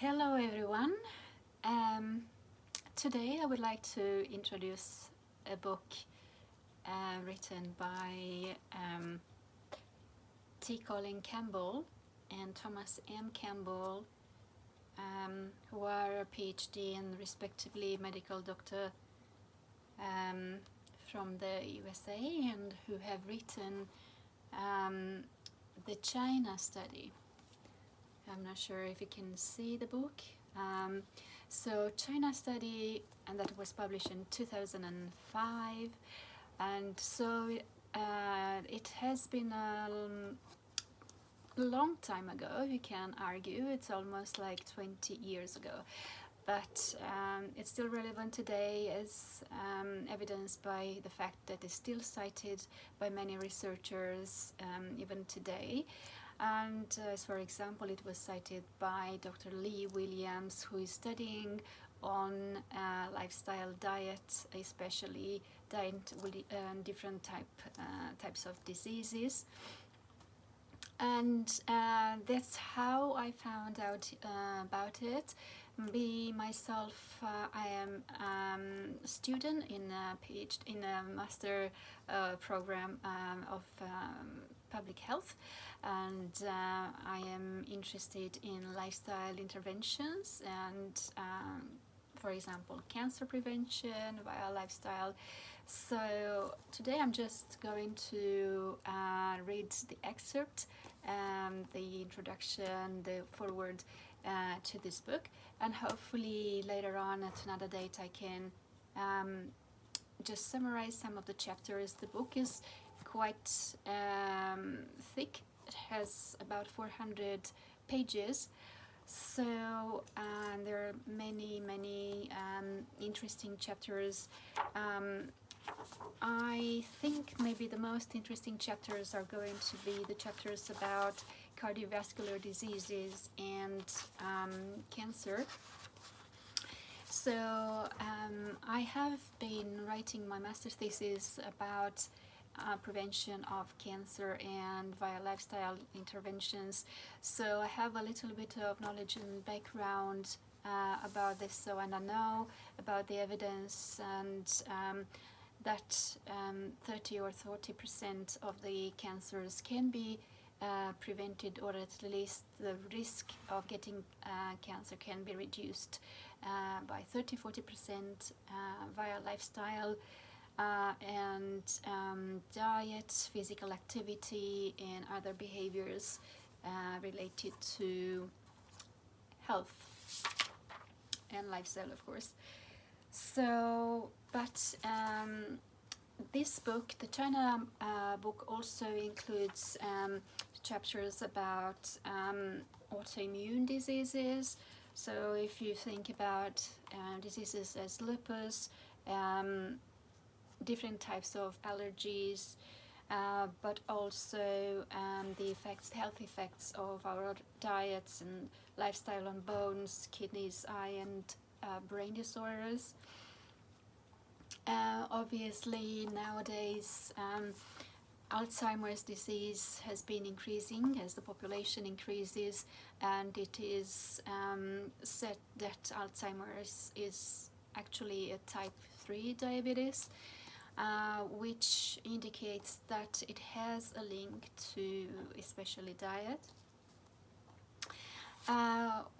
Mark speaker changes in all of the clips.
Speaker 1: Hello everyone. Um, Today I would like to introduce a book written by T. Colin Campbell and Thomas M. Campbell, who are a PhD and respectively medical doctor from the USA and who have written the China study. I'm not sure if you can see the book. So China study, and that was published in 2005, and so it has been a long time ago. You can argue it's almost like 20 years ago, but it's still relevant today, as evidenced by the fact that it's still cited by many researchers even today. And as for example, it was cited by Dr. Lee Williams, who is studying on lifestyle diet, especially diet with different types of diseases. And that's how I found out about it. Me myself, I am a student in a PhD, in a master program of public health, and I am interested in lifestyle interventions and for example cancer prevention via lifestyle. So today I'm just going to read the excerpt, the introduction, the foreword to this book, and hopefully later on at another date I can just summarize some of the chapters. The book is quite thick. It has about 400 pages, so there are many interesting chapters. I think maybe the most interesting chapters are going to be the chapters about cardiovascular diseases and cancer. So I have been writing my master's thesis about prevention of cancer and via lifestyle interventions. So I have a little bit of knowledge and background about this, so and I know about the evidence, and that 30 or 40% of the cancers can be prevented, or at least the risk of getting cancer can be reduced by 30-40% via lifestyle and diet, physical activity, and other behaviors related to health and lifestyle, of course. So, but this book, the China book, also includes chapters about autoimmune diseases. So if you think about diseases as lupus, different types of allergies, but also the health effects of our diets and lifestyle on bones, kidneys, eye, and brain disorders. Obviously, nowadays, Alzheimer's disease has been increasing as the population increases, and it is said that Alzheimer's is actually a type 3 diabetes, which indicates that it has a link to especially diet.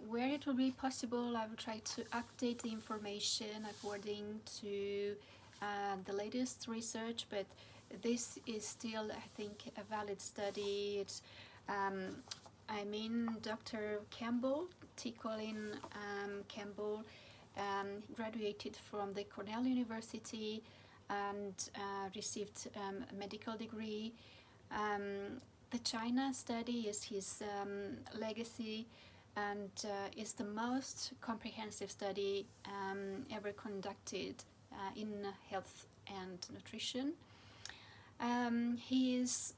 Speaker 1: Where it will be possible, I will try to update the information according to the latest research, but this is still, I think, a valid study. It's, Dr. Campbell, T. Colin Campbell, graduated from the Cornell University and received a medical degree. The China study is his legacy, and is the most comprehensive study ever conducted in health and nutrition. He is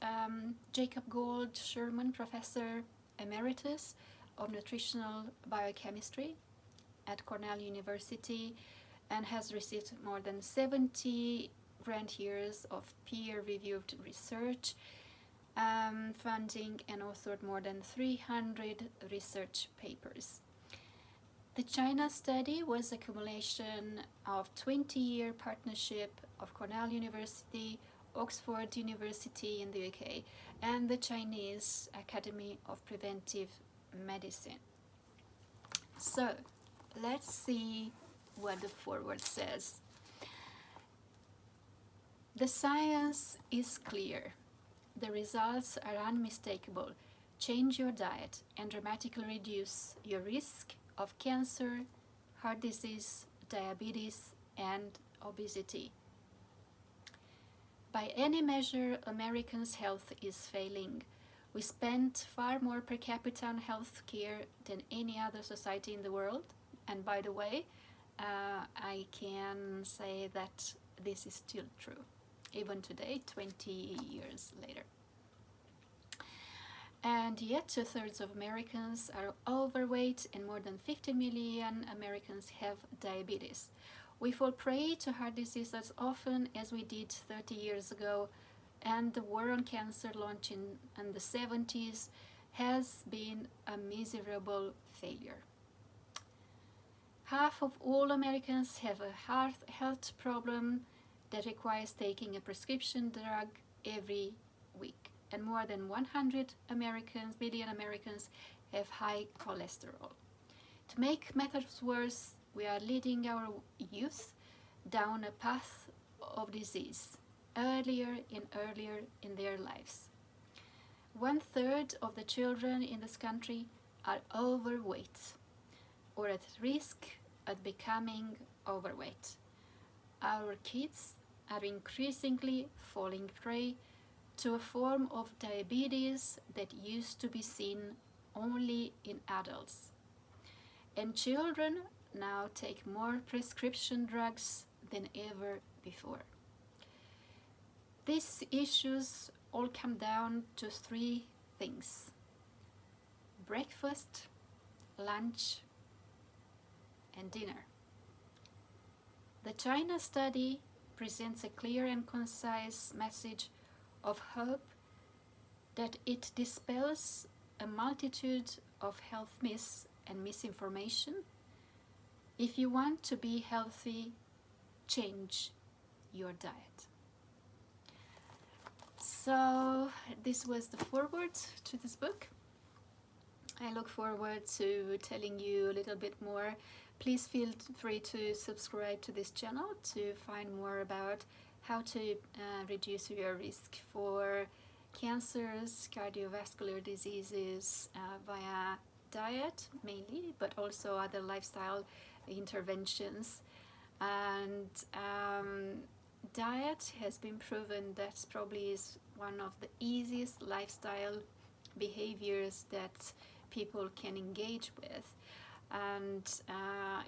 Speaker 1: Jacob Gold Sherman Professor Emeritus of Nutritional Biochemistry at Cornell University, and has received more than 70 grant years of peer-reviewed research, funding, and authored more than 300 research papers. The China study was a accumulation of 20-year partnership of Cornell University, Oxford University in the UK, and the Chinese Academy of Preventive Medicine. So, let's see what the foreword says. The science is clear. The results are unmistakable. Change your diet and dramatically reduce your risk of cancer, heart disease, diabetes, and obesity. By any measure, Americans' health is failing. We spend far more per capita on health care than any other society in the world. And by the way, I can say that this is still true, even today, 20 years later. And yet 2/3 of Americans are overweight and more than 50 million Americans have diabetes. We fall prey to heart disease as often as we did 30 years ago, and the war on cancer launched in the 70s has been a miserable failure. Half of all Americans have a health problem that requires taking a prescription drug every week, and more than 100 million Americans have high cholesterol. To make matters worse, we are leading our youth down a path of disease earlier and earlier in their lives. 1/3 of the children in this country are overweight or at risk of becoming overweight. Our kids are increasingly falling prey to a form of diabetes that used to be seen only in adults. And children now take more prescription drugs than ever before. These issues all come down to 3 things: breakfast, lunch, and dinner. The China study presents a clear and concise message of hope that it dispels a multitude of health myths and misinformation. If you want to be healthy, change your diet. So this was the foreword to this book. I look forward to telling you a little bit more. Please feel free to subscribe to this channel to find more about how to reduce your risk for cancers, cardiovascular diseases via diet mainly, but also other lifestyle interventions. And diet has been proven that probably is one of the easiest lifestyle behaviors that people can engage with. And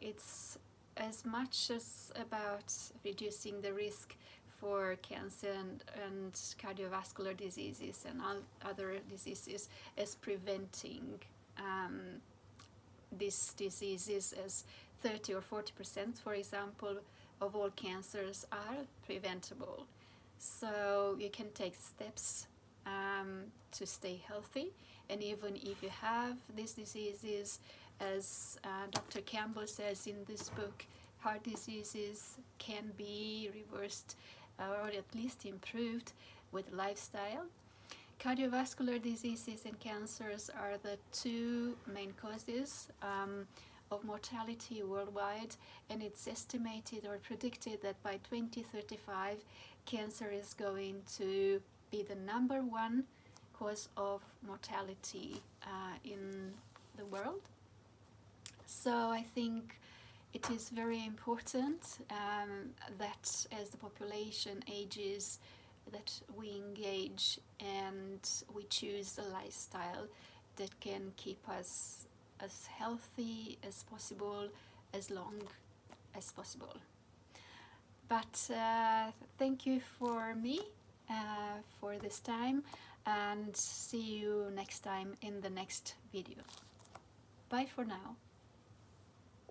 Speaker 1: it's as much as about reducing the risk for cancer and cardiovascular diseases and all other diseases as preventing these diseases, as 30 or 40%, for example, of all cancers are preventable. So you can take steps to stay healthy, and even if you have these diseases, as Dr. Campbell says in this book, heart diseases can be reversed or at least improved with lifestyle. Cardiovascular diseases and cancers are the 2 main causes of mortality worldwide, and it's estimated or predicted that by 2035 cancer is going to be the number 1 cause of mortality in the world. So I think it is very important that as the population ages, that we engage and we choose a lifestyle that can keep us as healthy as possible, as long as possible. But thank you for me for this time, and see you next time in the next video. Bye for now.